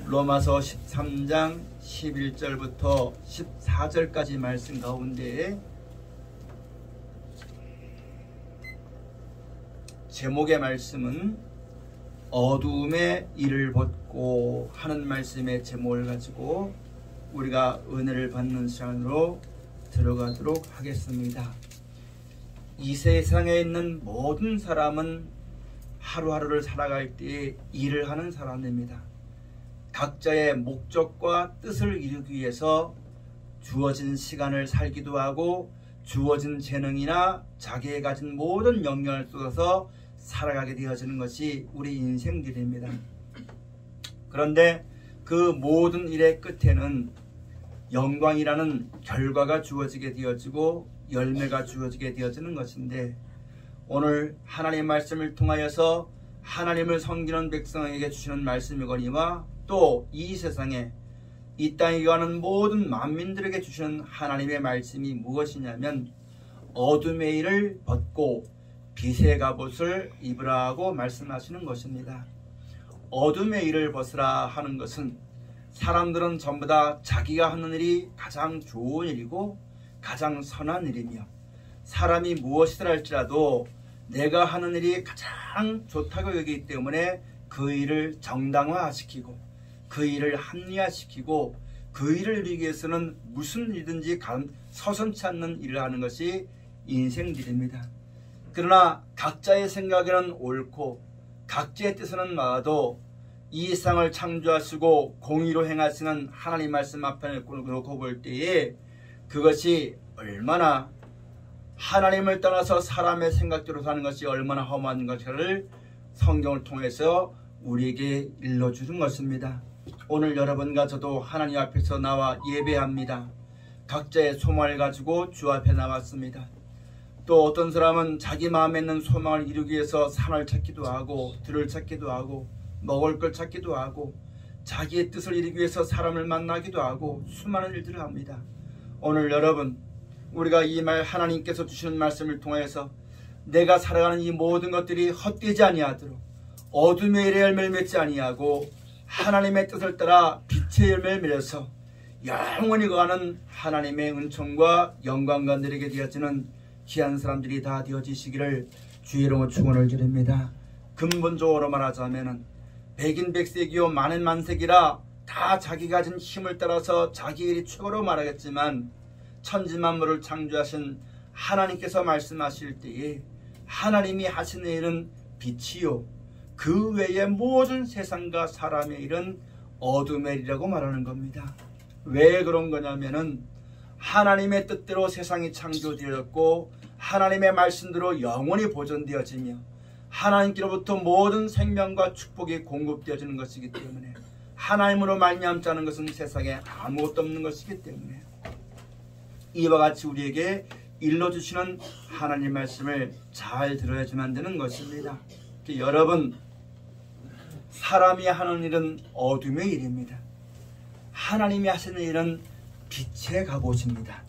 로마서 13장 11절부터 14절까지 말씀 가운데 제목의 말씀은 어두움의 이를 벗고 하는 말씀의 제목을 가지고 우리가 은혜를 받는 시간으로 들어가도록 하겠습니다. 이 세상에 있는 모든 사람은 하루하루를 살아갈 때 일을 하는 사람입니다. 각자의 목적과 뜻을 이루기 위해서 주어진 시간을 살기도 하고 주어진 재능이나 자기가 가진 모든 역량을 쏟아서 살아가게 되어지는 것이 우리 인생들입니다. 그런데 그 모든 일의 끝에는 영광이라는 결과가 주어지게 되어지고 열매가 주어지게 되어지는 것인데, 오늘 하나님 말씀을 통하여서 하나님을 섬기는 백성에게 주시는 말씀이거니와 또 이 세상에 이 땅에 가는 모든 만민들에게 주시는 하나님의 말씀이 무엇이냐면 어둠의 일을 벗고 빛의 갑옷을 입으라고 말씀하시는 것입니다. 어둠의 일을 벗으라 하는 것은 사람들은 전부 다 자기가 하는 일이 가장 좋은 일이고 가장 선한 일이며, 사람이 무엇이든 할지라도 내가 하는 일이 가장 좋다고 여기기 때문에 그 일을 정당화시키고 그 일을 합리화시키고 그 일을 이루기 위해서는 무슨 일이든지 서슴지 않는 일을 하는 것이 인생들입니다. 그러나 각자의 생각에는 옳고 각자의 뜻에는 맞아도 이 세상을 창조하시고 공의로 행하시는 하나님 말씀 앞에 놓고 볼 때에 그것이 얼마나 하나님을 떠나서 사람의 생각대로 사는 것이 얼마나 험한 것인가를 성경을 통해서 우리에게 일러주는 것입니다. 오늘 여러분과 저도 하나님 앞에서 나와 예배합니다. 각자의 소망을 가지고 주 앞에 나왔습니다. 또 어떤 사람은 자기 마음에 있는 소망을 이루기 위해서 산을 찾기도 하고 들을 찾기도 하고 먹을 걸 찾기도 하고 자기의 뜻을 이루기 위해서 사람을 만나기도 하고 수많은 일들을 합니다. 오늘 여러분, 우리가 이 말 하나님께서 주시는 말씀을 통해서 내가 살아가는 이 모든 것들이 헛되지 아니하도록 어둠의 일의 열매를 맺지 아니하고 하나님의 뜻을 따라 빛의 열매를 맺어서 영원히 가는 하나님의 은총과 영광과 누리게 되어지는 귀한 사람들이 다 되어지시기를 주의 이름으로 축원을 드립니다. 근본적으로 말하자면 백인 백색이요 만인 만색이라 다 자기 가진 힘을 따라서 자기 일이 최고로 말하겠지만, 천지만물을 창조하신 하나님께서 말씀하실 때에 하나님이 하시는 일은 빛이요 그 외의 모든 세상과 사람의 일은 어둠의 일이라고 말하는 겁니다. 왜 그런 거냐면은 하나님의 뜻대로 세상이 창조되었고 하나님의 말씀대로 영원히 보존되어지며 하나님께로부터 모든 생명과 축복이 공급되어지는 것이기 때문에, 하나님으로 말미암지 않은 것은 세상에 아무것도 없는 것이기 때문에 이와 같이 우리에게 일러주시는 하나님 말씀을 잘 들어야지만 되는 것입니다. 여러분, 사람이 하는 일은 어둠의 일입니다. 하나님이 하시는 일은 빛의 갑옷입니다.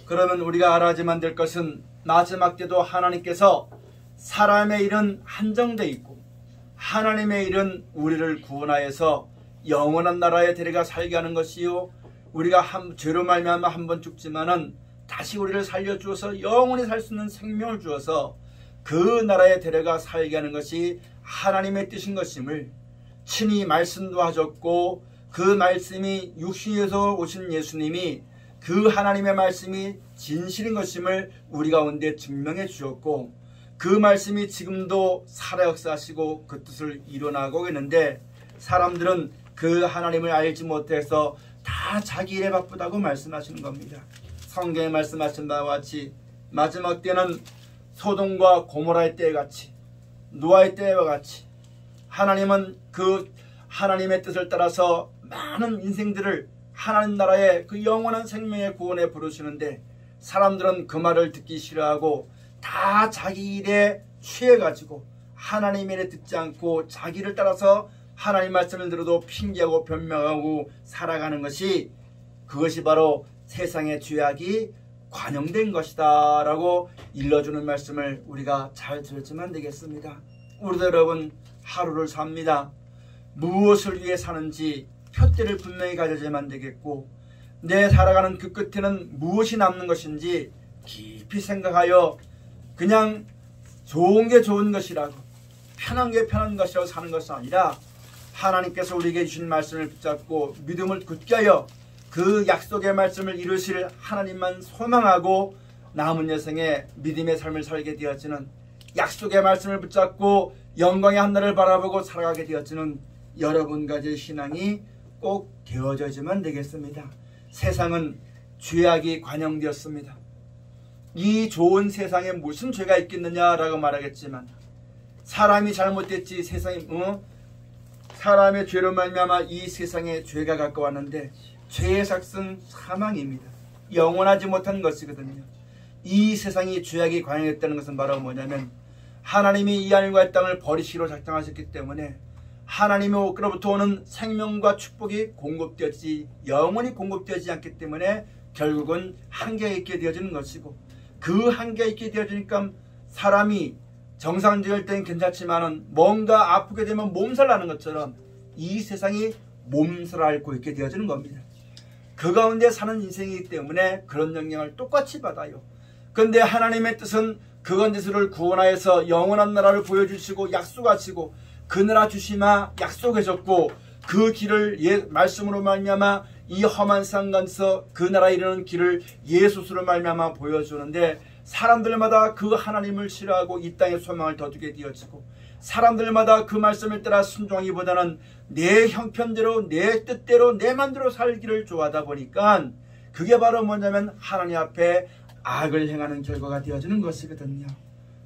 그러면 우리가 알아야지만 될 것은 마지막 때도 하나님께서 사람의 일은 한정되어 있고 하나님의 일은 우리를 구원하여서 영원한 나라에 데려가 살게 하는 것이요, 우리가 죄로 말미암아 한 번 죽지만은 다시 우리를 살려주어서 영원히 살 수 있는 생명을 주어서 그 나라에 데려가 살게 하는 것이 하나님의 뜻인 것임을 친히 말씀도 하셨고, 그 말씀이 육신에서 오신 예수님이 그 하나님의 말씀이 진실인 것임을 우리 가운데 증명해 주셨고, 그 말씀이 지금도 살아 역사하시고 그 뜻을 이뤄나가고 있는데, 사람들은 그 하나님을 알지 못해서 다 자기 일에 바쁘다고 말씀하시는 겁니다. 성경에 말씀하신 바와 같이 마지막 때는 소돔과 고모라의 때와 같이, 노아의 때와 같이 하나님은 그 하나님의 뜻을 따라서 많은 인생들을 하나님 나라의 그 영원한 생명의 구원에 부르시는데, 사람들은 그 말을 듣기 싫어하고 다 자기 일에 취해가지고 하나님 일에 듣지 않고 자기를 따라서 하나님 말씀을 들어도 핑계하고 변명하고 살아가는 것이, 그것이 바로 세상의 죄악이 관영된 것이다 라고 일러주는 말씀을 우리가 잘 들었지만 되겠습니다. 우리도 여러분 하루를 삽니다. 무엇을 위해 사는지 표대를 분명히 가져야만 되겠고, 내 살아가는 그 끝에는 무엇이 남는 것인지 깊이 생각하여 그냥 좋은 게 좋은 것이라고, 편한 게 편한 것이라고 사는 것은 아니라 하나님께서 우리에게 주신 말씀을 붙잡고 믿음을 굳게 하여 그 약속의 말씀을 이루실 하나님만 소망하고 남은 여생에 믿음의 삶을 살게 되어지는, 약속의 말씀을 붙잡고 영광의 한날을 바라보고 살아가게 되어지는 여러분 가지의 신앙이 꼭 되어져야만 되겠습니다. 세상은 죄악이 관영되었습니다. 이 좋은 세상에 무슨 죄가 있겠느냐라고 말하겠지만, 사람이 잘못됐지 세상이 사람의 죄로 말미암아 이 세상에 죄가 가까웠는데, 죄의 삭은 사망입니다. 영원하지 못한 것이거든요. 이 세상이 죄악이 관영했다는 것은 바로 뭐냐면, 하나님이 이 하늘과 땅을 버리시기로 작정하셨기 때문에 하나님으로부터 오는 생명과 축복이 공급되지, 영원히 공급되지 않기 때문에 결국은 한계가 있게 되어지는 것이고, 그 한계가 있게 되어지니까 사람이 정상적일 때는 괜찮지만은 뭔가 아프게 되면 몸살 나는 것처럼 이 세상이 몸살을 앓고 있게 되어지는 겁니다. 그 가운데 사는 인생이기 때문에 그런 영향을 똑같이 받아요. 그런데 하나님의 뜻은 그건지스를 구원하여서 영원한 나라를 보여주시고 약속하시고, 그 나라 주시마 약속하셨고, 그 길을 말씀으로 말미암아 이 험한 상간에서 그 나라에 이르는 길을 예수스로 말미암아 보여주는데, 사람들마다 그 하나님을 싫어하고 이 땅에 소망을 더 두게 되어지고, 사람들마다 그 말씀을 따라 순종하기보다는 내 형편대로, 내 뜻대로, 내 맘대로 살기를 좋아하다 보니까 그게 바로 뭐냐면 하나님 앞에 악을 행하는 결과가 되어지는 것이거든요.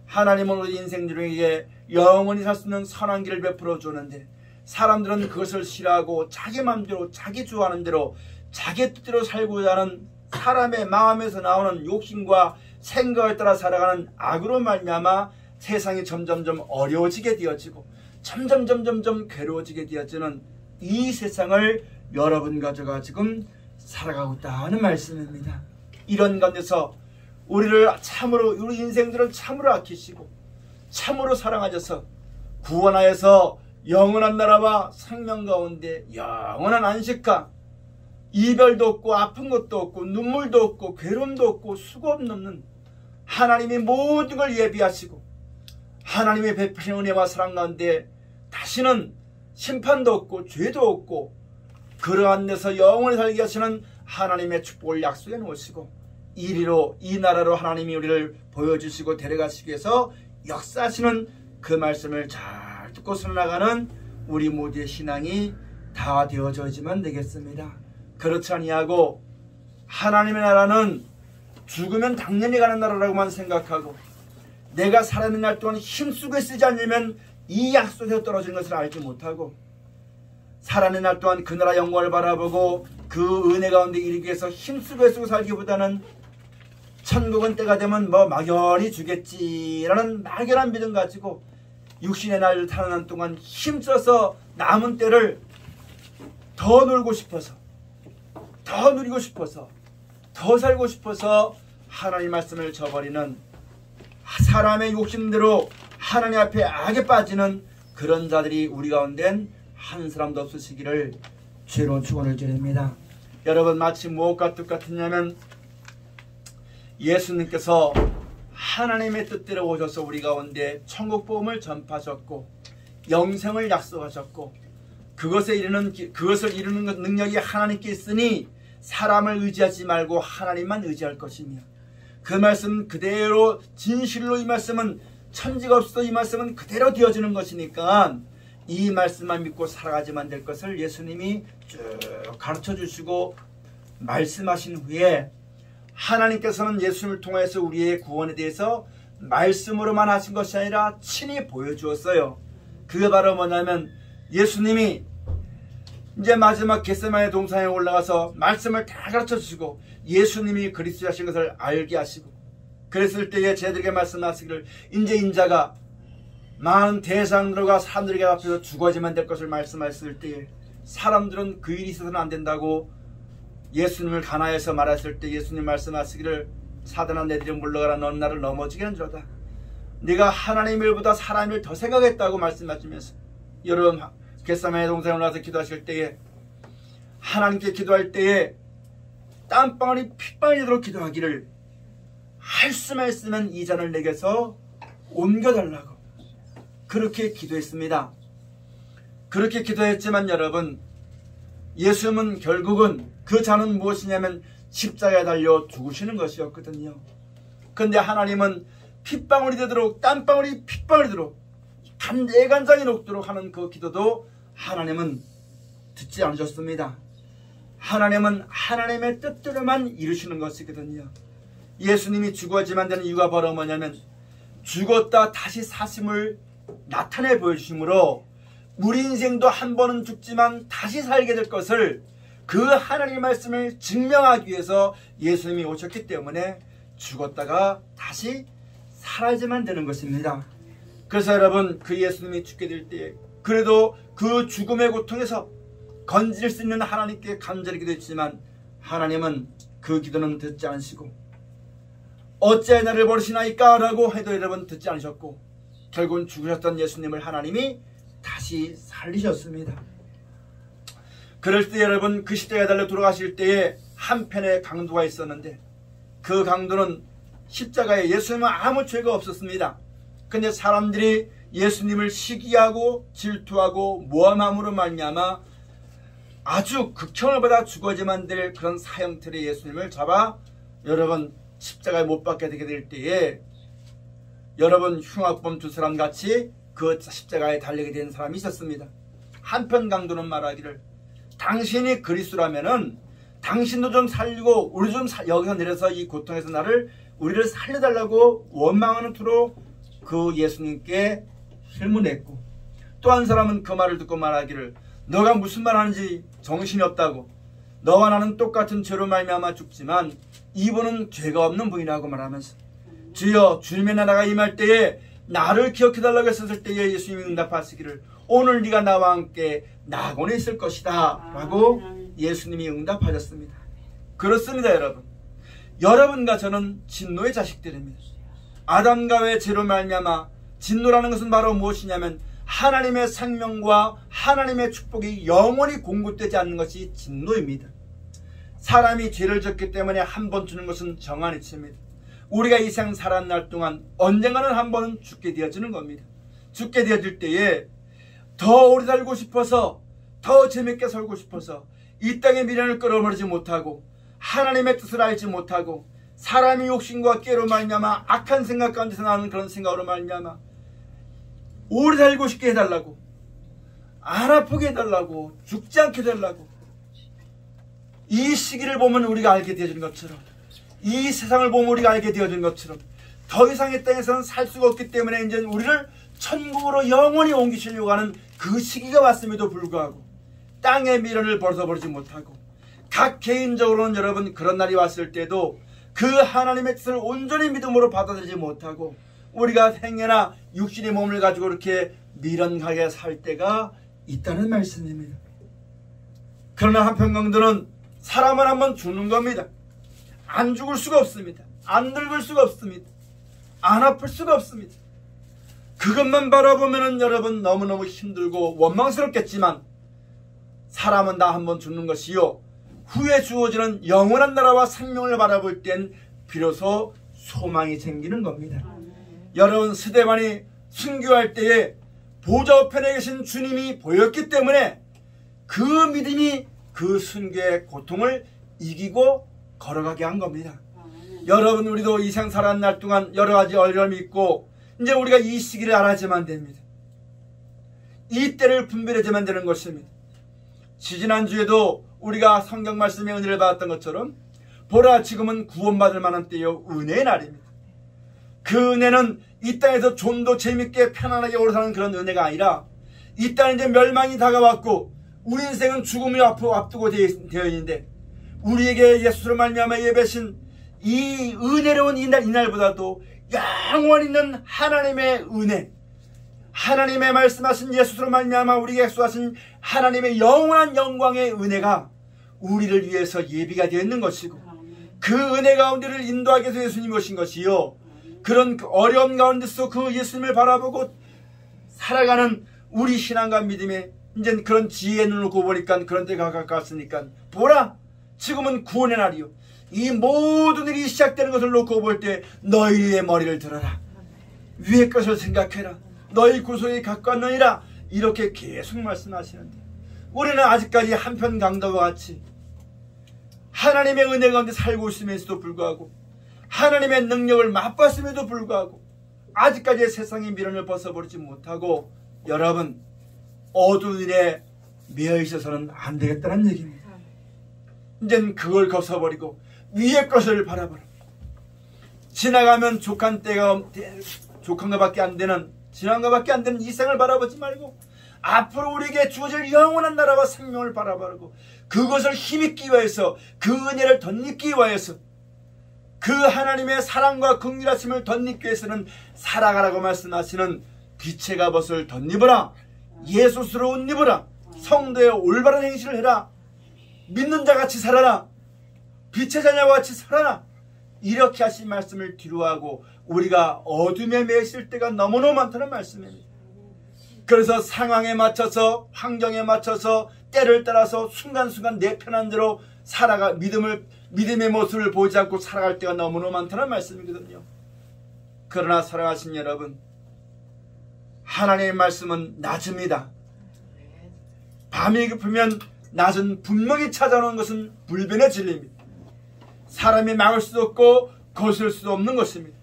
하나님은 우리 인생 중에 영원히 살 수 있는 선한 길을 베풀어 주는데, 사람들은 그것을 싫어하고 자기 마음대로, 자기 좋아하는 대로, 자기 뜻대로 살고자 하는 사람의 마음에서 나오는 욕심과 생각을 따라 살아가는 악으로 말미암아 세상이 점점점 어려워지게 되어지고 점점 괴로워지게 되어지는 이 세상을 여러분과 제가 지금 살아가고 있다는 말씀입니다. 이런 가운데서 우리를 참으로, 우리 인생들을 참으로 아끼시고 참으로 사랑하셔서 구원하여서 영원한 나라와 생명 가운데 영원한 안식과, 이별도 없고 아픈 것도 없고 눈물도 없고 괴로움도 없고 수고 없는 하나님이 모든 걸 예비하시고 하나님의 베푸신 은혜와 사랑 가운데 다시는 심판도 없고 죄도 없고 그러한 데서 영원히 살게 하시는 하나님의 축복을 약속해 놓으시고, 이리로 이 나라로 하나님이 우리를 보여주시고 데려가시기 위해서 역사하시는 그 말씀을 잘 듣고 살아나가는 우리 모두의 신앙이 다 되어져야지만 되겠습니다. 그렇지 아니하고 하나님의 나라는 죽으면 당연히 가는 나라라고만 생각하고, 내가 살아있는 날 동안 힘쓰고 쓰지 않으면 이 약속에서 떨어지는 것을 알지 못하고, 살아있는 날 동안 그 나라 영광을 바라보고 그 은혜 가운데 이르기 위해서 힘쓰고 애쓰고 살기보다는 천국은 때가 되면 뭐 막연히 주겠지라는 막연한 믿음 가지고 육신의 날을 타는 동안 힘써서 남은 때를 더 놀고 싶어서, 더 누리고 싶어서, 더 살고 싶어서 하나님 말씀을 저버리는, 사람의 욕심대로 하나님 앞에 악에 빠지는 그런 자들이 우리 가운데는 한 사람도 없으시기를 죄로 축원을 드립니다. 여러분, 마치 무엇과 똑같으냐면 예수님께서 하나님의 뜻대로 오셔서 우리 가운데 천국 복음을 전파하셨고 영생을 약속하셨고, 그것을 이루는 능력이 하나님께 있으니 사람을 의지하지 말고 하나님만 의지할 것이며, 그 말씀 그대로 진실로 이 말씀은 천지가 없어도 이 말씀은 그대로 되어지는 것이니까 이 말씀만 믿고 살아가지만 될 것을 예수님이 쭉 가르쳐 주시고 말씀하신 후에, 하나님께서는 예수님을 통해서 우리의 구원에 대해서 말씀으로만 하신 것이 아니라 친히 보여주었어요. 그게 바로 뭐냐면 예수님이 이제 마지막 겟세마네 동산에 올라가서 말씀을 다 가르쳐 주시고 예수님이 그리스도하신 것을 알게 하시고, 그랬을 때에 제들에게 말씀하시기를 이제 인자가 많은 대상들과 사람들에게 앞에서 죽어야지만 될 것을 말씀하셨을 때에, 사람들은 그 일이 있어서는 안 된다고 예수님을 가나에서 말했을 때 예수님 말씀하시기를 사단아 내 뒤로 물러가라, 넌 나를 넘어지게 하는지로다. 네가 하나님 일보다 사람 일 더 생각했다고 말씀하시면서, 여러분 겟세마네 동산에 올라와서 기도하실 때에 하나님께 기도할 때에 땀방울이 핏방울이 되도록 기도하기를 할 수만 있으면 이 잔을 내게서 옮겨달라고 그렇게 기도했습니다. 그렇게 기도했지만 여러분, 예수님은 결국은 그 잔은 무엇이냐면 십자가에 달려 죽으시는 것이었거든요. 그런데 하나님은 핏방울이 되도록, 땀방울이 핏방울이 되도록, 애간장이 녹도록 하는 그 기도도 하나님은 듣지 않으셨습니다. 하나님은 하나님의 뜻대로만 이루시는 것이거든요. 예수님이 죽어야지만 되는 이유가 바로 뭐냐면 죽었다 다시 사심을 나타내 보여주심으로 우리 인생도 한 번은 죽지만 다시 살게 될 것을 그 하나님의 말씀을 증명하기 위해서 예수님이 오셨기 때문에 죽었다가 다시 살아야지만 되는 것입니다. 그래서 여러분, 그 예수님이 죽게 될 때 그래도 그 죽음의 고통에서 건질 수 있는 하나님께 간절히 기도했지만 하나님은 그 기도는 듣지 않으시고 어찌 나를 버리시나이까 라고 해도 여러분 듣지 않으셨고 결국은 죽으셨던 예수님을 하나님이 다시 살리셨습니다. 그럴 때 여러분, 그 십자가에 달려 돌아가실 때에 한편의 강도가 있었는데 그 강도는 십자가에 예수님은 아무 죄가 없었습니다. 근데 사람들이 예수님을 시기하고 질투하고 모함함으로 말미암아 아주 극형을 받아 죽어야만 될 그런 사형틀의 예수님을 잡아 여러분 십자가에 못 박게 되게 될 때에 여러분 흉악범 두 사람 같이 그 십자가에 달리게 된 사람이 있었습니다. 한편 강도는 말하기를 당신이 그리스도라면은 당신도 좀 살리고 우리 좀 여기서 내려서 이 고통에서 우리를 살려달라고 원망하는 투로 그 예수님께 질문했고, 또 한 사람은 그 말을 듣고 말하기를 너가 무슨 말 하는지 정신이 없다고, 너와 나는 똑같은 죄로 말미암아 죽지만 이분은 죄가 없는 분이라고 말하면서 주여 주님의 나라가 임할 때에 나를 기억해달라고 했을 때에 예수님이 응답하시기를 오늘 네가 나와 함께 낙원에 있을 것이다 라고 예수님이 응답하셨습니다. 그렇습니다. 여러분과 저는 진노의 자식들입니다. 아담과 의 죄로 말미암아 진노라는 것은 바로 무엇이냐면 하나님의 생명과 하나님의 축복이 영원히 공급되지 않는 것이 진노입니다. 사람이 죄를 졌기 때문에 한 번 주는 것은 정한 이치입니다. 우리가 이 생 살아난 날 동안 언젠가는 한 번은 죽게 되어지는 겁니다. 죽게 되어질 때에 더 오래 살고 싶어서, 더 재밌게 살고 싶어서 이 땅의 미련을 끌어버리지 못하고 하나님의 뜻을 알지 못하고 사람의 욕심과 깨로 말미암아 악한 생각 가운데서 나는 그런 생각으로 말미암아 오래 살고 싶게 해달라고, 안 아프게 해달라고, 죽지 않게 해달라고, 이 시기를 보면 우리가 알게 되어지는 것처럼, 이 세상을 보면 우리가 알게 되어지는 것처럼 더 이상 이 땅에서는 살 수가 없기 때문에 이제 우리를 천국으로 영원히 옮기시려고 하는 그 시기가 왔음에도 불구하고 땅의 미련을 벗어버리지 못하고 각 개인적으로는 여러분 그런 날이 왔을 때도 그 하나님의 뜻을 온전히 믿음으로 받아들이지 못하고 우리가 행여나 육신의 몸을 가지고 이렇게 미련하게 살 때가 있다는 말씀입니다. 그러나 한편 강도는 사람은 한번 죽는 겁니다. 안 죽을 수가 없습니다. 안 늙을 수가 없습니다. 안 아플 수가 없습니다. 그것만 바라보면은 여러분 너무너무 힘들고 원망스럽겠지만 사람은 다 한번 죽는 것이요 후에 주어지는 영원한 나라와 생명을 바라볼 땐 비로소 소망이 생기는 겁니다. 여러분 스데반이 순교할 때에 보좌 우편에 계신 주님이 보였기 때문에 그 믿음이 그 순교의 고통을 이기고 걸어가게 한 겁니다. 여러분 우리도 이 생 살아난 날 동안 여러 가지 어려움이 있고 이제 우리가 이 시기를 알아야만 됩니다. 이 때를 분별해야만 되는 것입니다. 지지난주에도 우리가 성경 말씀의 은혜를 받았던 것처럼 보라 지금은 구원받을 만한 때요 은혜의 날입니다. 그 은혜는 이 땅에서 좀 더 재밌게 편안하게 오래 사는 그런 은혜가 아니라 이 땅에 이제 멸망이 다가왔고 우리 인생은 죽음이 앞두고 되어 있는데 우리에게 예수로 말미암아 예배신 이 은혜로운 이날보다도 영원히 있는 하나님의 은혜, 하나님의 말씀하신 예수로 말미암아 우리에게 수하신 하나님의 영원한 영광의 은혜가 우리를 위해서 예비가 되어 있는 것이고 그 은혜 가운데를 인도하기 위해서 예수님이 오신 것이요 그런 어려움 가운데서 그 예수님을 바라보고 살아가는 우리 신앙과 믿음의 이제 그런 지혜의 눈을 놓고 보니까 그런 때가 가까웠으니까 보라, 지금은 구원의 날이요, 이 모든 일이 시작되는 것을 놓고 볼 때 너희의 머리를 들어라, 위의 것을 생각해라, 너희 구속이 가까웠느니라, 이렇게 계속 말씀하시는데 우리는 아직까지 한편 강도와 같이 하나님의 은혜 가운데 살고 있음에도 불구하고, 하나님의 능력을 맛봤음에도 불구하고 아직까지 세상의 미련을 벗어버리지 못하고, 여러분, 어두운 일에 매여 있어서는 안 되겠다는 얘기입니다. 이제는 그걸 벗어버리고 위의 것을 바라보라. 지나가면 족한 것밖에 안 되는, 지나간 것밖에 안 되는 이 생을 바라보지 말고 앞으로 우리에게 주어질 영원한 나라와 생명을 바라보고, 그것을 힘입기 위해서, 그 은혜를 덧입기 위해서, 그 하나님의 사랑과 긍휼하심을 덧입기 위해서는 살아가라고 말씀하시는 빛의 갑옷을 덧입어라, 예수스러운 옷 입어라, 성도의 올바른 행실을 해라, 믿는 자같이 살아라, 빛의 자녀와 같이 살아라, 이렇게 하신 말씀을 뒤로하고 우리가 어둠에 매여 있을 때가 너무너무 많다는 말씀입니다. 그래서 상황에 맞춰서, 환경에 맞춰서, 때를 따라서 순간순간 내 편한 대로 믿음의 모습을 보지 않고 살아갈 때가 너무너무 많다는 말씀이거든요. 그러나 사랑하신 여러분, 하나님의 말씀은 낮입니다. 밤이 깊으면 낮은 분명히 찾아오는 것은 불변의 진리입니다. 사람이 막을 수도 없고 거스를 수도 없는 것입니다.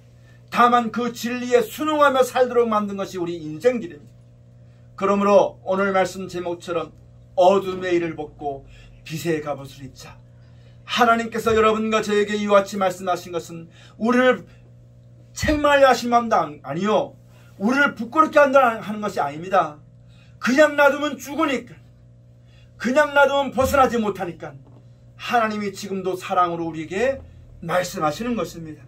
다만 그 진리에 순응하며 살도록 만든 것이 우리 인생길입니다. 그러므로 오늘 말씀 제목처럼 어둠의 일을 벗고 빛의 갑옷을 입자. 하나님께서 여러분과 저에게 이와 같이 말씀하신 것은 우리를 책망하려 하신 마음도 아니요, 우리를 부끄럽게 하는 것이 아닙니다. 그냥 놔두면 죽으니까, 그냥 놔두면 벗어나지 못하니까 하나님이 지금도 사랑으로 우리에게 말씀하시는 것입니다.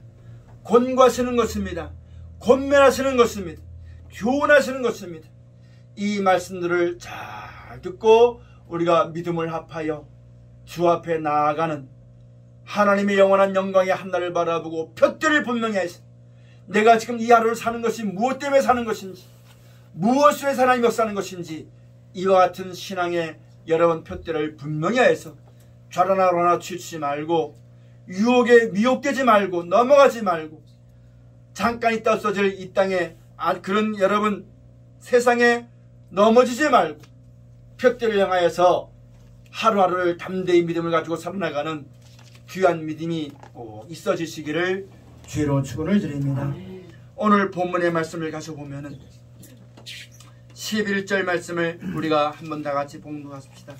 권고하시는 것입니다. 권면하시는 것입니다. 교훈하시는 것입니다. 이 말씀들을 잘 듣고 우리가 믿음을 합하여 주 앞에 나아가는 하나님의 영원한 영광의 한날을 바라보고 표대를 분명히 해서 내가 지금 이 하루를 사는 것이 무엇 때문에 사는 것인지, 무엇을 위해서 하나님 역사하는 것인지, 이와 같은 신앙의 여러분 표대를 분명히 해서 좌로나로나 치우치지 말고, 유혹에 미혹되지 말고, 넘어가지 말고, 잠깐 있다 없어질 이 땅에 그런 여러분 세상에 넘어지지 말고 표대를 향하여서 하루하루를 담대히 믿음을 가지고 살아나가는 귀한 믿음이 있어지시기를 주의로 축원을 드립니다. 오늘 본문의 말씀을 가져보면은 11절 말씀을 우리가 한번 다 같이 봉독합시다.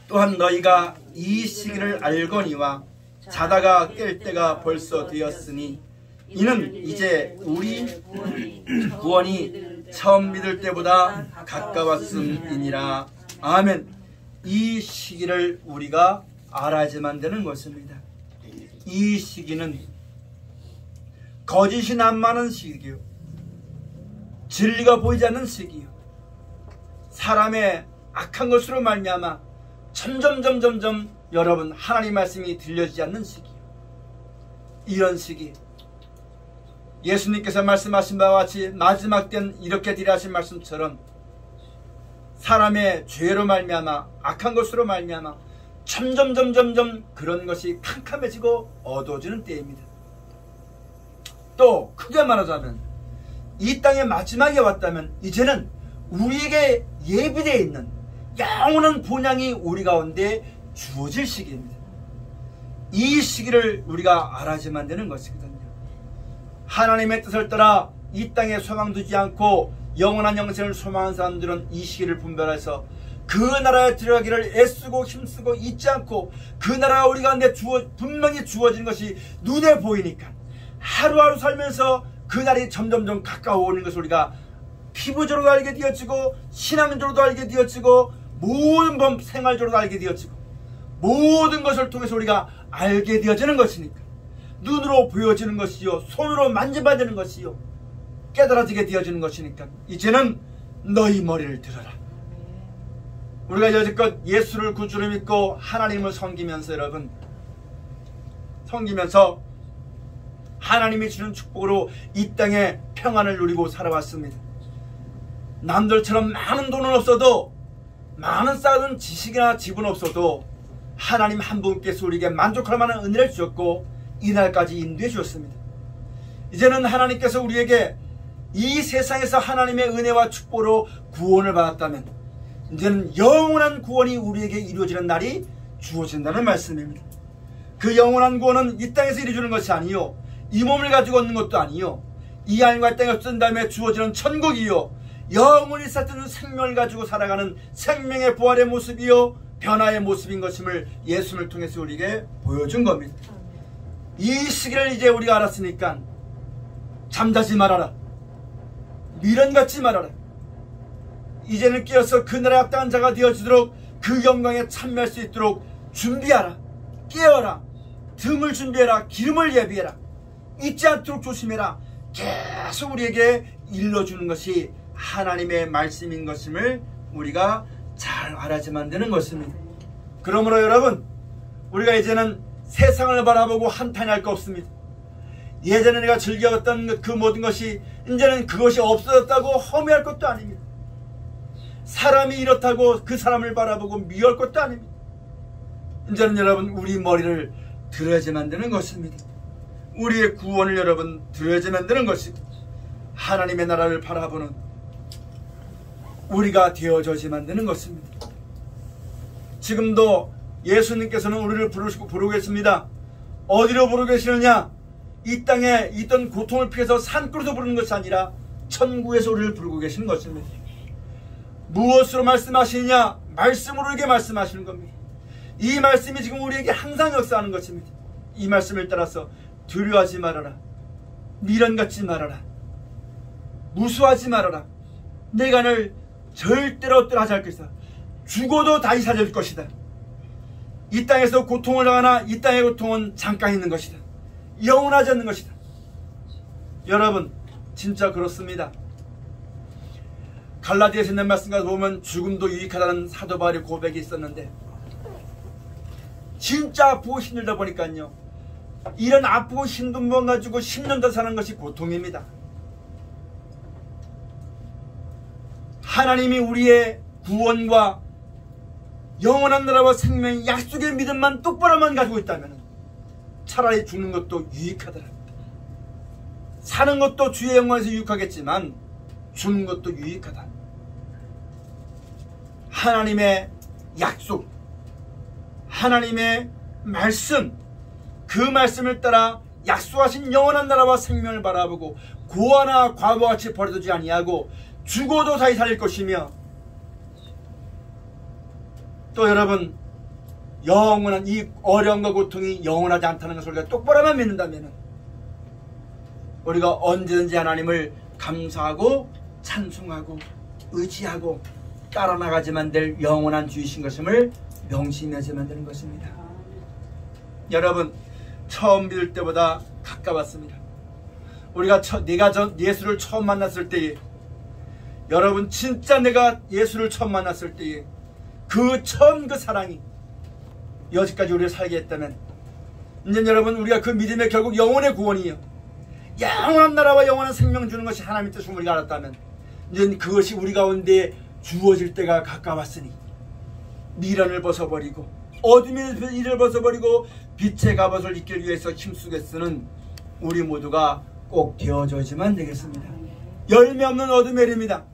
또한 너희가 이 시기를 알거니와 자다가 깰 때가 벌써 되었으니 이는 이제 우리 구원이 처음 믿을 때보다 가까웠음이니라. 아멘. 이 시기를 우리가 알아야지만 되는 것입니다. 이 시기는 거짓이 난무하는 시기요, 진리가 보이지 않는 시기요, 사람의 악한 것으로 말미암아 점점 여러분 하나님 말씀이 들려지지 않는 시기요. 이런 시기, 예수님께서 말씀하신 바와 같이 마지막 때는 이렇게 되리라 하신 말씀처럼 사람의 죄로 말미암아, 악한 것으로 말미암아 점점 그런 것이 캄캄해지고 어두워지는 때입니다. 또 크게 말하자면 이 땅의 마지막에 왔다면 이제는 우리에게 예비되어 있는 영원한 본향이 우리 가운데 주어질 시기입니다. 이 시기를 우리가 알아야만 되는 것이거든요. 하나님의 뜻을 따라 이 땅에 소망 두지 않고 영원한 영생을 소망하는 사람들은 이 시기를 분별해서 그 나라에 들어가기를 애쓰고 힘쓰고 잊지 않고, 그 나라가 우리 가운데 분명히 주어지는 것이 눈에 보이니까 하루하루 살면서 그 날이 점점 가까워오는 것을 우리가 피부적으로도 알게 되어지고, 신앙적으로도 알게 되어지고, 모든 생활적으로도 알게 되어지고, 모든 것을 통해서 우리가 알게 되어지는 것이니까, 눈으로 보여지는 것이요, 손으로 만져봐지는 것이요, 깨달아지게 되어지는 것이니까 이제는 너희 머리를 들어라. 우리가 여지껏 예수를 구주로 믿고 하나님을 섬기면서 여러분, 섬기면서 하나님이 주는 축복으로 이 땅에 평안을 누리고 살아왔습니다. 남들처럼 많은 돈은 없어도, 많은 쌓은 지식이나 집은 없어도 하나님 한 분께서 우리에게 만족할 만한 은혜를 주셨고 이날까지 인도해 주셨습니다. 이제는 하나님께서 우리에게 이 세상에서 하나님의 은혜와 축복으로 구원을 받았다면 이제는 영원한 구원이 우리에게 이루어지는 날이 주어진다는 말씀입니다. 그 영원한 구원은 이 땅에서 이루어지는 것이 아니요, 이 몸을 가지고 얻는 것도 아니요, 이 하늘과 땅에 없어진 다음에 주어지는 천국이요, 영원히 살아있는 생명을 가지고 살아가는 생명의 부활의 모습이요 변화의 모습인 것임을 예수님을 통해서 우리에게 보여준 겁니다. 이 시기를 이제 우리가 알았으니까 잠자지 말아라, 미련갖지 말아라. 이제는 깨어서 그 나라에 합당한 자가 되어지도록 그 영광에 참여할 수 있도록 준비하라. 깨어라. 등을 준비해라. 기름을 예비해라. 잊지 않도록 조심해라. 계속 우리에게 일러주는 것이 하나님의 말씀인 것임을 우리가 잘 알아야만 되는 것입니다. 그러므로 여러분, 우리가 이제는 세상을 바라보고 한탄할 거 없습니다. 예전에 내가 즐겨왔던 그 모든 것이 이제는 그것이 없어졌다고 허무할 것도 아닙니다. 사람이 이렇다고 그 사람을 바라보고 미워할 것도 아닙니다. 이제는 여러분, 우리 머리를 들어야지만 되는 것입니다. 우리의 구원을 여러분 들어야지만 되는 것이고, 하나님의 나라를 바라보는 우리가 되어져야지만 되는 것입니다. 지금도 예수님께서는 우리를 부르고 계십니다. 어디로 부르고 계시느냐? 이 땅에 있던 고통을 피해서 산골에서 부르는 것이 아니라 천국에서 우리를 부르고 계시는 것입니다. 무엇으로 말씀하시느냐? 말씀으로 우리에게 말씀하시는 겁니다. 이 말씀이 지금 우리에게 항상 역사하는 것입니다. 이 말씀을 따라서 두려워하지 말아라, 미련 갖지 말아라, 무수하지 말아라. 내가 늘 절대로 떠나지 않을 것이다. 죽어도 다시 살릴 것이다. 이 땅에서 고통을 당하나 이 땅의 고통은 잠깐 있는 것이다. 영원하지 않는 것이다. 여러분, 진짜 그렇습니다. 갈라디아서 있는 말씀과 보면 죽음도 유익하다는 사도 바울의 고백이 있었는데, 진짜 아프고 힘들다 보니까요, 이런 아프고 힘든 분 가지고 10년 더 사는 것이 고통입니다. 하나님이 우리의 구원과 영원한 나라와 생명의 약속의 믿음만 똑바로만 가지고 있다면 차라리 죽는 것도 유익하더라. 사는 것도 주의 영광에서 유익하겠지만 죽는 것도 유익하다. 하나님의 약속, 하나님의 말씀, 그 말씀을 따라 약속하신 영원한 나라와 생명을 바라보고 고아나 과부와 같이 버려두지 아니하고 죽어도 다시 살릴 것이며, 또 여러분, 영원한 이 어려움과 고통이 영원하지 않다는 것을 우리가 똑바로만 믿는다면 우리가 언제든지 하나님을 감사하고 찬송하고 의지하고 따라 나가지만 될 영원한 주이신 것임을 명심하지만 되는 것입니다. 여러분, 처음 믿을 때보다 가까웠습니다. 우리가 내가 예수를 처음 만났을 때에, 여러분 진짜 내가 예수를 처음 만났을 때에 그 처음 그 사랑이 여지까지 우리를 살게 했다면, 이제 여러분, 우리가 그 믿음의 결국 영혼의 구원이요, 영원한 나라와 영원한 생명 주는 것이 하나님의 뜻을 우리가 알았다면, 이제 그것이 우리 가운데 주어질 때가 가까웠으니 미련을 벗어버리고 어둠의 일을 벗어버리고 빛의 갑옷을 입기 위해서 힘쓰게 쓰는 우리 모두가 꼭 되어져야지만 되겠습니다. 열매 없는 어둠의 일입니다.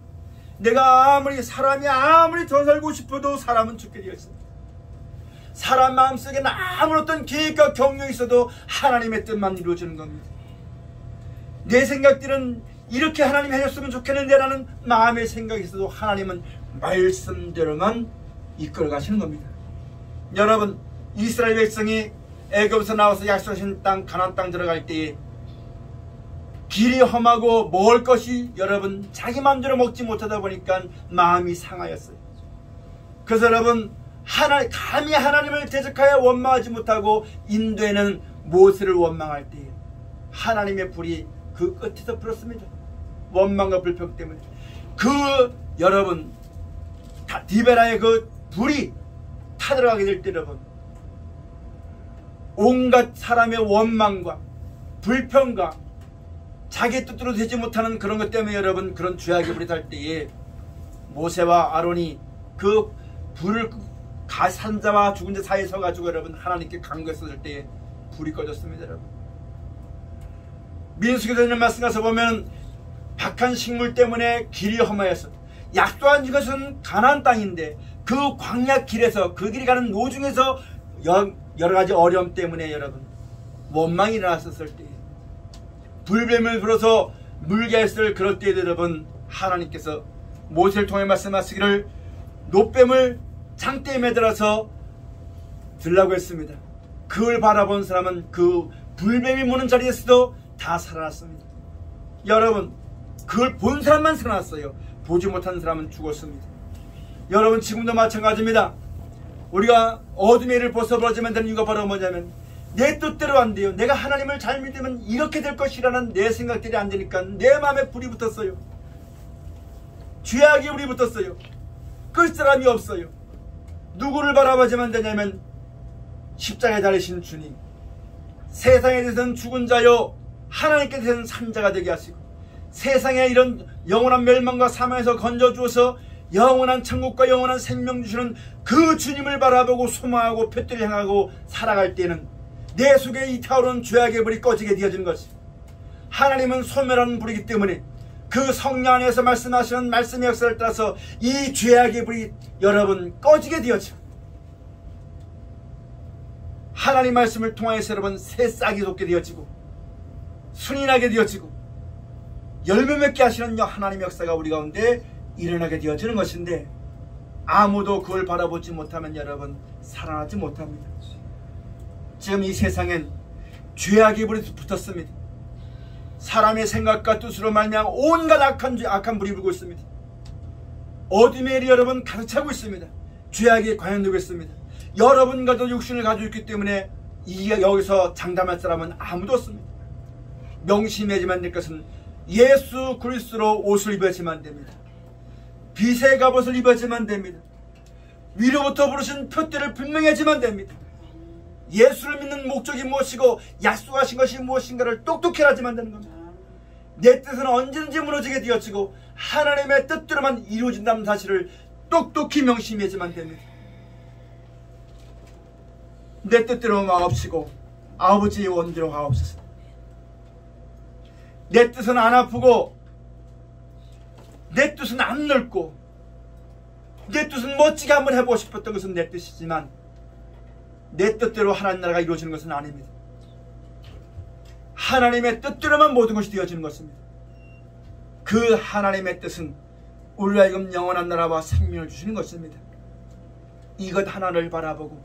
사람이 아무리 더 살고 싶어도 사람은 죽게 되어 있습니다. 사람 마음속에는 아무런 어떤 계획과 경륜이 있어도 하나님의 뜻만 이루어지는 겁니다. 내 생각들은 이렇게 하나님이 하셨으면 좋겠는데 라는 마음의 생각이 있어도 하나님은 말씀대로만 이끌어 가시는 겁니다. 여러분, 이스라엘 백성이 애굽에서 나와서 약속하신 땅 가나안 땅 들어갈 때에 길이 험하고 먹을 것이 여러분 자기 마음대로 먹지 못하다 보니까 마음이 상하였어요. 그래서 여러분, 감히 하나님을 대적하여 원망하지 못하고 인도에는 모세를 원망할 때에 하나님의 불이 그 끝에서 불었습니다. 원망과 불평 때문에. 여러분, 디베라의 그 불이 타들어가게 될 때 여러분, 온갖 사람의 원망과 불평과 자기 뜻대로 되지 못하는 그런 것 때문에 여러분, 그런 죄악의 불이 달 때에 모세와 아론이 그 불을 산자와 죽은 자 사이에 서가지고 여러분 하나님께 간구했을 때에 불이 꺼졌습니다. 여러분 민수기서 있는 말씀 가서 보면 박한 식물 때문에 길이 험하여서 약속한 이것은 가나안 땅인데 그 광야 길에서 그 길이 가는 노중에서 여러가지 어려움 때문에 여러분 원망이 일어났었을 때 불뱀을 불어서 물게 했을 그럴 때 여러분 하나님께서 모세를 통해 말씀하시기를 놋뱀을 장대에 매달아서 들라고 했습니다. 그걸 바라본 사람은 그 불뱀이 무는 자리에서도 다 살아났습니다. 여러분 그걸 본 사람만 살아났어요. 보지 못한 사람은 죽었습니다. 여러분 지금도 마찬가지입니다. 우리가 어둠의 일을 벗어버리면 되는 이유가 바로 뭐냐면 내 뜻대로 안 돼요. 내가 하나님을 잘 믿으면 이렇게 될 것이라는 내 생각들이 안 되니까 내 마음에 불이 붙었어요. 죄악이 불이 붙었어요. 끌 사람이 없어요. 누구를 바라봐야만 되냐면 십자가에 달리신 주님, 세상에 대해서는 죽은 자요 하나님께 대해서는 산 자가 되게 하시고 세상에 이런 영원한 멸망과 사망에서 건져주어서 영원한 천국과 영원한 생명 주시는 그 주님을 바라보고 소망하고 푯대를 향하고 살아갈 때는 내 속에 이 타오르는 죄악의 불이 꺼지게 되어지는 것이, 하나님은 소멸하는 불이기 때문에 그 성령 안에서 말씀하시는 말씀의 역사를 따라서 이 죄악의 불이 여러분 꺼지게 되어지고 하나님 말씀을 통하여서 여러분 새싹이 돋게 되어지고 순이 나게 되어지고 열매 맺게 하시는 하나님의 역사가 우리 가운데 일어나게 되어지는 것인데 아무도 그걸 바라보지 못하면 여러분 살아나지 못합니다. 지금 이 세상엔 죄악의 불이 붙었습니다. 사람의 생각과 뜻으로 말미암아 온갖 악한 불이 불고 있습니다. 어둠의 일이 여러분 가득 차고 있습니다. 죄악이 관영되고 있습니다. 여러분과도 육신을 가지고 있기 때문에 여기서 장담할 사람은 아무도 없습니다. 명심해야지만 될 것은 예수 그리스도로 옷을 입어야지만 됩니다. 빛의 갑옷을 입어야지만 됩니다. 위로부터 부르신 표대를 분명히 하지만 됩니다. 예수를 믿는 목적이 무엇이고 약속하신 것이 무엇인가를 똑똑히 하지만 되는 겁니다. 내 뜻은 언제든지 무너지게 되어지고 하나님의 뜻대로만 이루어진다는 사실을 똑똑히 명심하지만 됩니다. 내 뜻대로 마옵시고 아버지의 원대로 하옵소서. 내 뜻은 안 아프고 내 뜻은 안 넓고 내 뜻은 멋지게 한번 해보고 싶었던 것은 내 뜻이지만 내 뜻대로 하나님 나라가 이루어지는 것은 아닙니다. 하나님의 뜻대로만 모든 것이 되어지는 것입니다. 그 하나님의 뜻은 우리로 하여금 영원한 나라와 생명을 주시는 것입니다. 이것 하나를 바라보고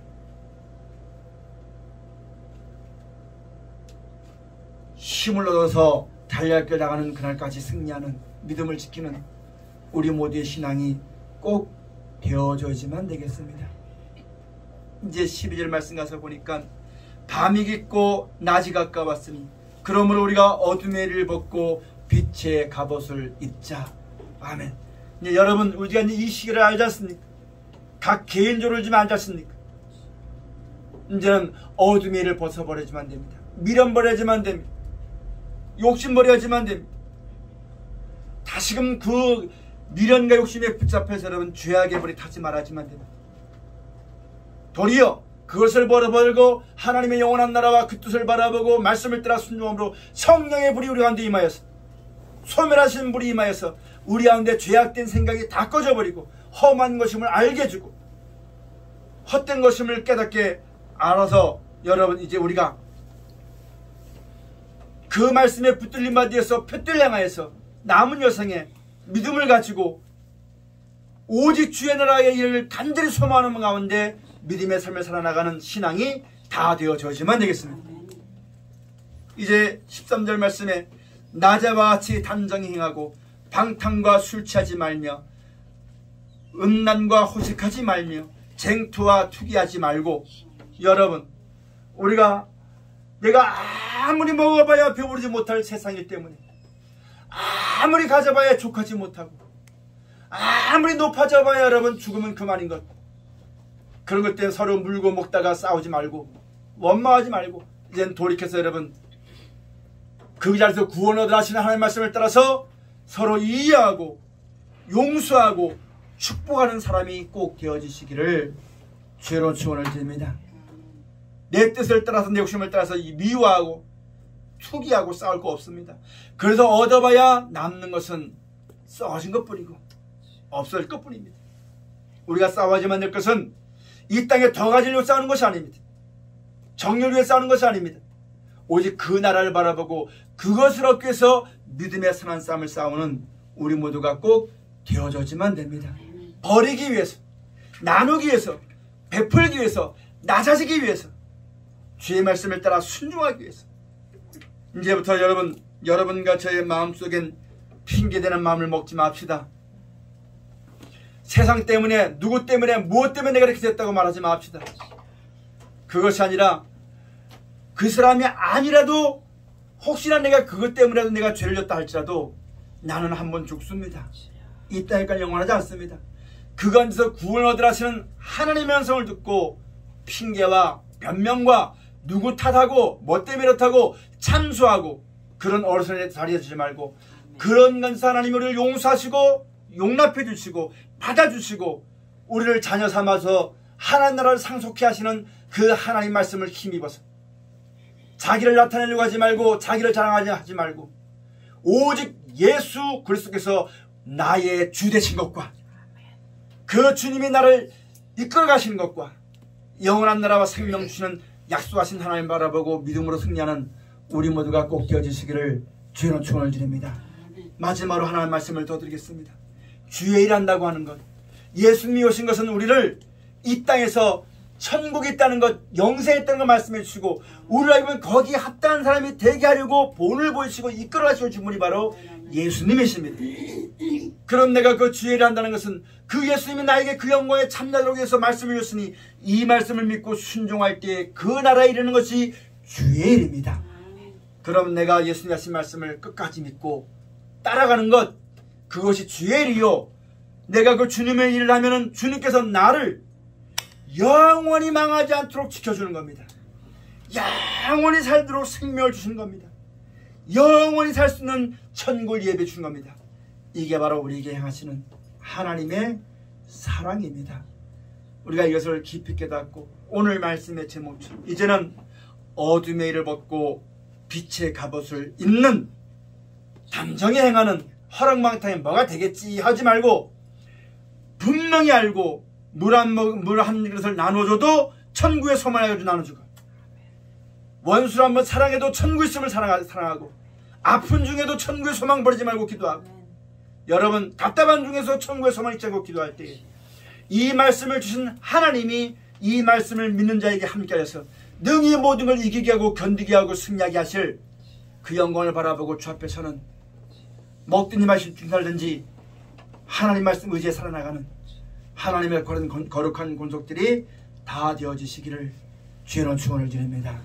힘을 얻어서 달려갈 나가는 그날까지 승리하는 믿음을 지키는 우리 모두의 신앙이 꼭 되어져야지만 되겠습니다. 이제 12절 말씀 가서 보니까 밤이 깊고 낮이 가까웠으니 그러므로 우리가 어둠의 일을 벗고 빛의 갑옷을 입자. 아멘. 이제 여러분 우리가 이제 이 시기를 알지 않습니까? 각 개인적으로 좀 알지 않습니까? 이제는 어둠의 일을 벗어버려야지만 됩니다. 미련 버려야지만 됩니다. 욕심 버려야지만 됩니다. 다시금 그 미련과 욕심에 붙잡혀서 여러분 죄악의 불이 타지 말아야지만 됩니다. 도리어 그것을 버려버리고 하나님의 영원한 나라와 그 뜻을 바라보고 말씀을 따라 순종함으로 성령의 불이 우리 가운데 임하여서 소멸하시는 불이 임하여서 우리 가운데 죄악된 생각이 다 꺼져버리고 험한 것임을 알게 해주고 헛된 것임을 깨닫게 알아서 여러분 이제 우리가 그 말씀에 붙들린 바 뒤에서 푯대를 향하여서 남은 여생에 믿음을 가지고 오직 주의 나라의 일을 간절히 소망하는 가운데 믿음의 삶을 살아나가는 신앙이 다 되어져야지만 되겠습니다. 이제 13절 말씀에 낮에와 같이 단정히 행하고 방탕과 술 취하지 말며 음란과 호색하지 말며 쟁투와 투기하지 말고 여러분 우리가 내가 아무리 먹어봐야 배부르지 못할 세상이기 때문에 아무리 가져봐야 족하지 못하고 아무리 높아져봐야 여러분 죽으면 그만인 것, 그런 것 때문에 서로 물고 먹다가 싸우지 말고 원망하지 말고 이젠 돌이켜서 여러분 그 자리에서 구원 얻으라 하시는 하나님의 말씀을 따라서 서로 이해하고 용서하고 축복하는 사람이 꼭 되어지시기를 주의 축원을 드립니다. 내 뜻을 따라서 내 욕심을 따라서 미워하고 투기하고 싸울 거 없습니다. 그래서 얻어봐야 남는 것은 썩어진 것뿐이고 없어질 것뿐입니다. 우리가 싸워야지만 될 것은 이 땅에 더 가지려고 싸우는 것이 아닙니다. 정의를 위해 싸우는 것이 아닙니다. 오직 그 나라를 바라보고 그것을 얻기 위해서 믿음의 선한 싸움을 싸우는 우리 모두가 꼭 되어져지만 됩니다. 버리기 위해서, 나누기 위해서, 베풀기 위해서, 낮아지기 위해서, 주의 말씀을 따라 순종하기 위해서. 이제부터 여러분과 저의 마음속엔 핑계대는 마음을 먹지 맙시다. 세상 때문에, 누구 때문에, 무엇 때문에 내가 이렇게 됐다고 말하지 맙시다. 그것이 아니라 그 사람이 아니라도 혹시나 내가 그것 때문에라도 내가 죄를 졌다 할지라도 나는 한 번 죽습니다. 이 땅에까지 영원하지 않습니다. 그간에서 구원을 얻으라 하시는 하나님의 말씀을 듣고 핑계와 변명과 누구 탓하고 뭐 때문에 이렇다고 참수하고 그런 어르신의 자리에 두지 말고 그런 간사 하나님 우리를 용서하시고 용납해 주시고 받아주시고 우리를 자녀 삼아서 하나님 나라를 상속해 하시는 그 하나님 말씀을 힘입어서 자기를 나타내려고 하지 말고 자기를 자랑하지 말고 오직 예수 그리스도께서 나의 주 되신 것과 그 주님이 나를 이끌어 가시는 것과 영원한 나라와 생명 주시는 약속하신 하나님 바라보고 믿음으로 승리하는 우리 모두가 꼭 되어지시기를 주의 축원을 드립니다. 마지막으로 하나님 말씀을 더 드리겠습니다. 주의 일 한다고 하는 것, 예수님이 오신 것은 우리를 이 땅에서 천국에 있다는 것, 영생에 있다는 것 말씀해 주시고 우리를 알고 보면 거기에 합당한 사람이 되게 하려고 본을 보이시고 이끌어 가시고 주분이 바로 예수님이십니다. 그럼 내가 그 주의 일을 한다는 것은 그 예수님이 나에게 그 영광에 참나도록 해서 말씀을 주셨으니 이 말씀을 믿고 순종할 때 그 나라에 이르는 것이 주의 일입니다. 그럼 내가 예수님이 하신 말씀을 끝까지 믿고 따라가는 것, 그것이 주의 일이요. 내가 그 주님의 일을 하면은 주님께서 나를 영원히 망하지 않도록 지켜주는 겁니다. 영원히 살도록 생명을 주시는 겁니다. 영원히 살 수 있는 천국을 예배해 주는 겁니다. 이게 바로 우리에게 행하시는 하나님의 사랑입니다. 우리가 이것을 깊이 깨닫고 오늘 말씀의 제목처럼 이제는 어둠의 일을 벗고 빛의 갑옷을 입는 담정히 행하는 허랑방탕에 뭐가 되겠지 하지 말고 분명히 알고 물 한 그릇을 나눠줘도 천국의 소망을 나눠주고 원수를 한번 사랑해도 천국의 있음을 사랑하고 아픈 중에도 천국의 소망 버리지 말고 기도하고 여러분 답답한 중에서 천국의 소망을 잊지 않고 기도할 때 이 말씀을 주신 하나님이 이 말씀을 믿는 자에게 함께하여서 능히 모든 걸 이기게 하고 견디게 하고 승리하게 하실 그 영광을 바라보고 주 앞에 서는 먹든지 마실든지 살든지 하나님 말씀 의지에 살아나가는 하나님의 거룩한 권속들이 다 되어지시기를 주의 축원을 드립니다.